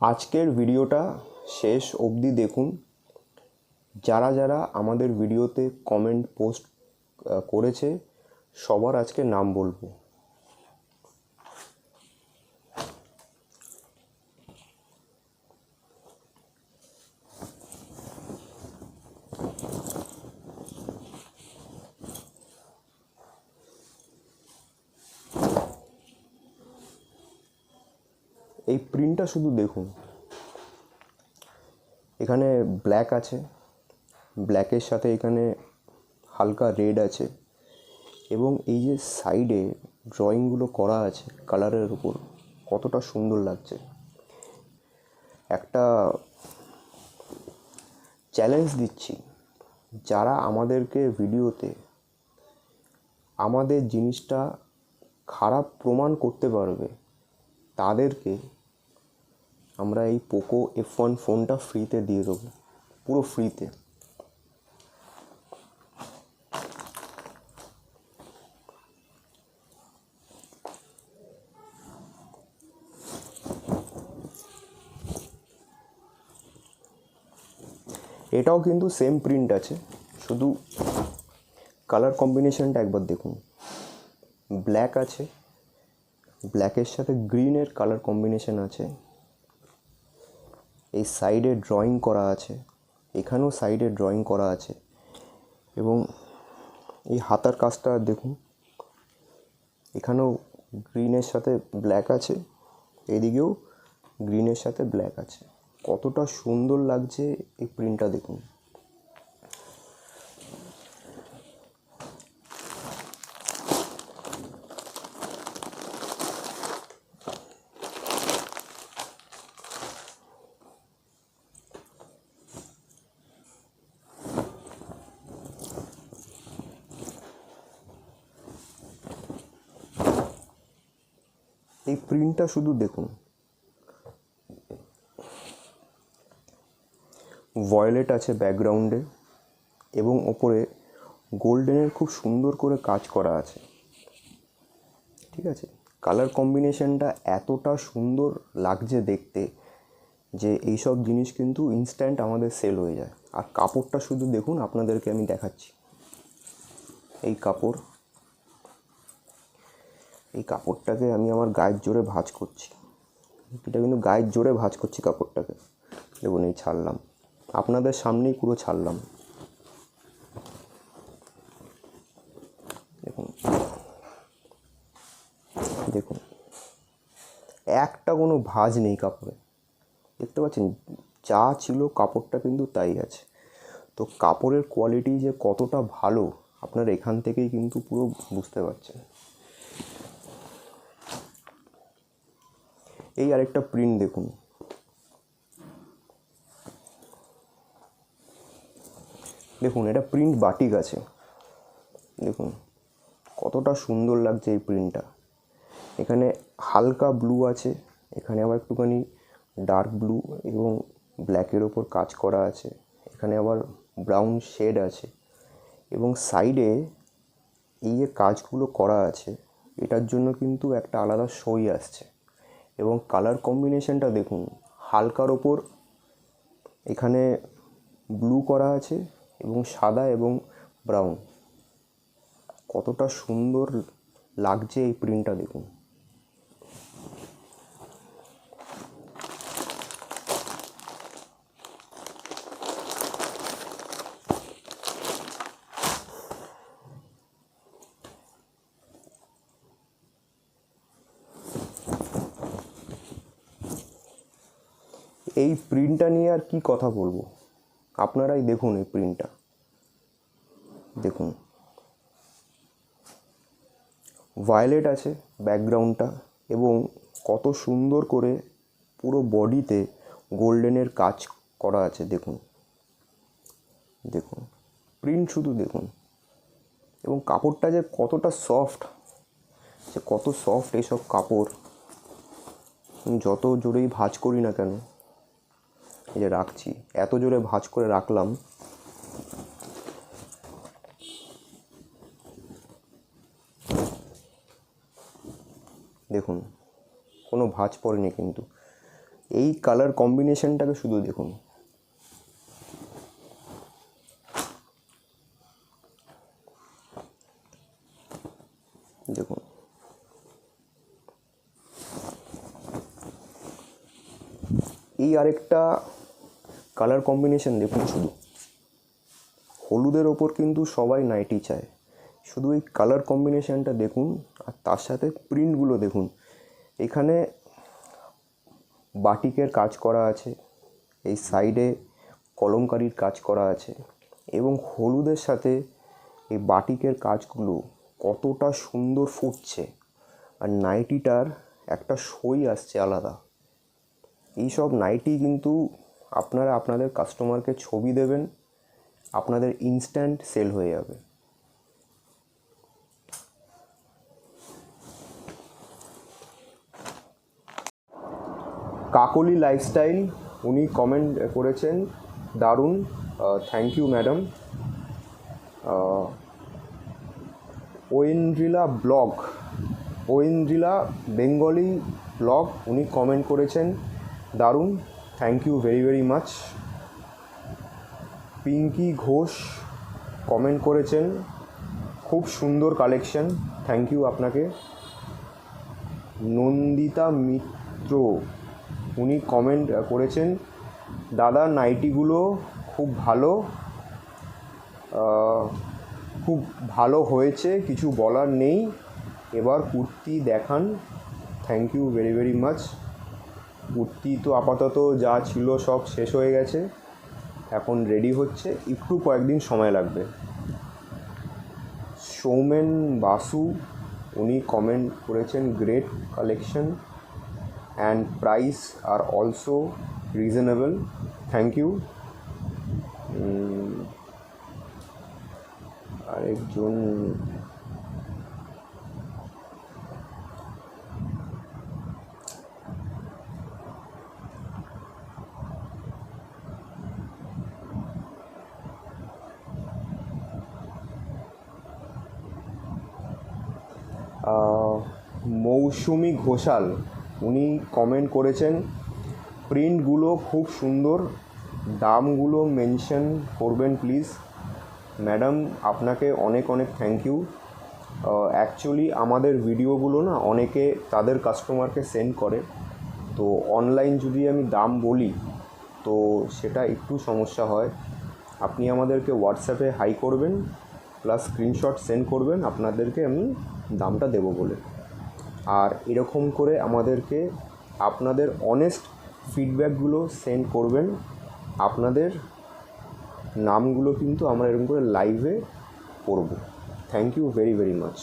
আজকের ভিডিওটা শেষ অবধি দেখুন। যারা যারা আমাদের ভিডিওতে কমেন্ট পোস্ট করেছে সবার আজকে নাম বলবো। এই প্রিন্টটা শুধু দেখুন, এখানে ব্ল্যাক আছে, ব্ল্যাকের সাথে এখানে হালকা রেড আছে এবং এই যে সাইডে ড্রয়িংগুলো করা আছে কালারের উপর, কতটা সুন্দর লাগছে। একটা চ্যালেঞ্জ দিচ্ছি, যারা আমাদেরকে ভিডিওতে আমাদের জিনিসটা খারাপ প্রমাণ করতে পারবে তাদেরকে আমরা এই পোকো F1 ফোনটা ফ্রিতে দিয়ে দেবো, পুরো ফ্রিতে। এটাও কিন্তু সেম প্রিন্ট আছে, শুধু কালার কম্বিনেশনটা একবার দেখুন। ব্ল্যাক আছে, ব্ল্যাকের সাথে গ্রিনের কালার কম্বিনেশন আছে। এই সাইডে ড্রয়িং করা আছে, এখানেও সাইডে ড্রয়িং করা আছে এবং এই হাতার কাজটা দেখুন, এখানেও গ্রিনের সাথে ব্ল্যাক আছে, এদিকেও গ্রিনের সাথে ব্ল্যাক আছে। কতটা সুন্দর লাগছে এই প্রিন্টটা দেখুন। এই প্রিন্টটা শুধু দেখুন, ভয়েলেট আছে ব্যাকগ্রাউন্ডে এবং ওপরে গোল্ডেনের খুব সুন্দর করে কাজ করা আছে, ঠিক আছে। কালার কম্বিনেশনটা এতটা সুন্দর লাগছে দেখতে যে এইসব জিনিস কিন্তু ইনস্ট্যান্ট আমাদের সেল হয়ে যায়। আর কাপড়টা শুধু দেখুন, আপনাদেরকে আমি দেখাচ্ছি। এই কাপড়টাকে আমি আমার গায়ের জোরে ভাঁজ করছি, এটা কিন্তু গায়ের জোরে ভাঁজ করছি কাপড়টাকে। দেখুন, এই ছাড়লাম, আপনাদের সামনেই পুরো ছাড়লাম। দেখুন দেখুন, একটা কোনো ভাঁজ নেই কাপড়ে, দেখতে পাচ্ছেন? যা ছিল কাপড়টা কিন্তু তাই আছে। তো কাপড়ের কোয়ালিটি যে কতটা ভালো আপনারা এখান থেকেই কিন্তু পুরো বুঝতে পারছেন। এই আরেকটা প্রিন্ট দেখুন, দেখুন এটা প্রিন্ট বাটিক আছে, দেখুন কতটা সুন্দর লাগছে এই প্রিন্টটা। এখানে হালকা ব্লু আছে, এখানে আবার একটুখানি ডার্ক ব্লু এবং ব্ল্যাকের ওপর কাজ করা আছে, এখানে আবার ব্রাউন শেড আছে এবং সাইডে এই যে কাজগুলো করা আছে এটার জন্য কিন্তু একটা আলাদা সই আসছে। এবং কালার কম্বিনেশনটা দেখুন, হালকার ওপর এখানে ব্লু করা আছে এবং সাদা এবং ব্রাউন, কতটা সুন্দর লাগছে এই প্রিন্টটা দেখুন। এই প্রিন্টটা নিয়ে আর কি কথা বলবো, আপনারাই দেখুন এই প্রিন্টটা দেখুন। ভায়োলেট আছে ব্যাকগ্রাউন্ডটা এবং কত সুন্দর করে পুরো বডিতে গোল্ডেনের কাজ করা আছে। দেখুন দেখুন প্রিন্ট শুধু দেখুন, এবং কাপড়টা যে কতটা সফট, যে কত সফট এইসব কাপড়। যত জোরেই ভাঁজ করি না কেন, এই যে রাখছি, এত জোরে ভাঁজ করে রাখলাম, দেখুন কোনো ভাঁজ পড়েনি কিন্তু। এই কালার কম্বিনেশনটাকে শুধু দেখুন। দেখুন এই আরেকটা কালার কম্বিনেশন দেখুন, শুধু হলুদের ওপর কিন্তু সবাই নাইটি চায়, শুধু এই কালার কম্বিনেশনটা দেখুন আর তার সাথে প্রিন্টগুলো দেখুন। এখানে বাটিকের কাজ করা আছে, এই সাইডে কলমকারির কাজ করা আছে, এবং হলুদের সাথে এই বাটিকের কাজগুলো কতটা সুন্দর ফুটছে, আর নাইটিটার একটা সই আসছে আলাদা। এইসব নাইটি কিন্তু আপনারা আপনাদের কাস্টমারকে ছবি দেবেন, আপনাদের ইনস্ট্যান্ট সেল হয়ে যাবে। কাকলি লাইফস্টাইল উনি কমেন্ট করেছেন, দারুণ, thank you madam. Oindrila Bengali blog উনি কমেন্ট করেছেন, দারুণ, thank you very very much. Pinki Ghosh comment করেছেন, খুব সুন্দর কালেকশন, থ্যাংক ইউ আপনাকে। নন্দিতা মিত্র উনি কমেন্ট করেছেন, দাদা নাইটিগুলো খুব ভালো হয়েছে, কিছু বলার নেই, এবার কুর্তি দেখান, thank you very very much. Kurti তো আপাতত যা ছিল সব শেষ হয়ে গেছে, এখন রেডি হচ্ছে, একটু কয়েকদিন সময় লাগবে। সৌমেন বাসু উনি কমেন্ট করেছেন, great collection and price are also reasonable, thank you. আরেকজন মৌসুমি ঘোষাল উনি কমেন্ট করেছেন, প্রিন্টগুলো খুব সুন্দর, দামগুলো মেনশন করবেন প্লিজ। ম্যাডাম আপনাকে অনেক অনেক থ্যাংক ইউ। অ্যাকচুয়ালি আমাদের ভিডিওগুলো না অনেকে তাদের কাস্টমারকে সেন্ড করে, তো অনলাইন যদি আমি দাম বলি তো সেটা একটু সমস্যা হয়। আপনি আমাদেরকে হোয়াটসঅ্যাপে হাই করবেন, প্লাস স্ক্রিনশট সেন্ড করবেন, আপনাদেরকে আমি দামটা দেবো বলে। আর এরকম করে আমাদেরকে আপনাদের অনেস্ট ফিডব্যাকগুলো সেন্ড করবেন, আপনাদের নামগুলো কিন্তু আমরা এরকম করে লাইভে করব। Thank you very very much.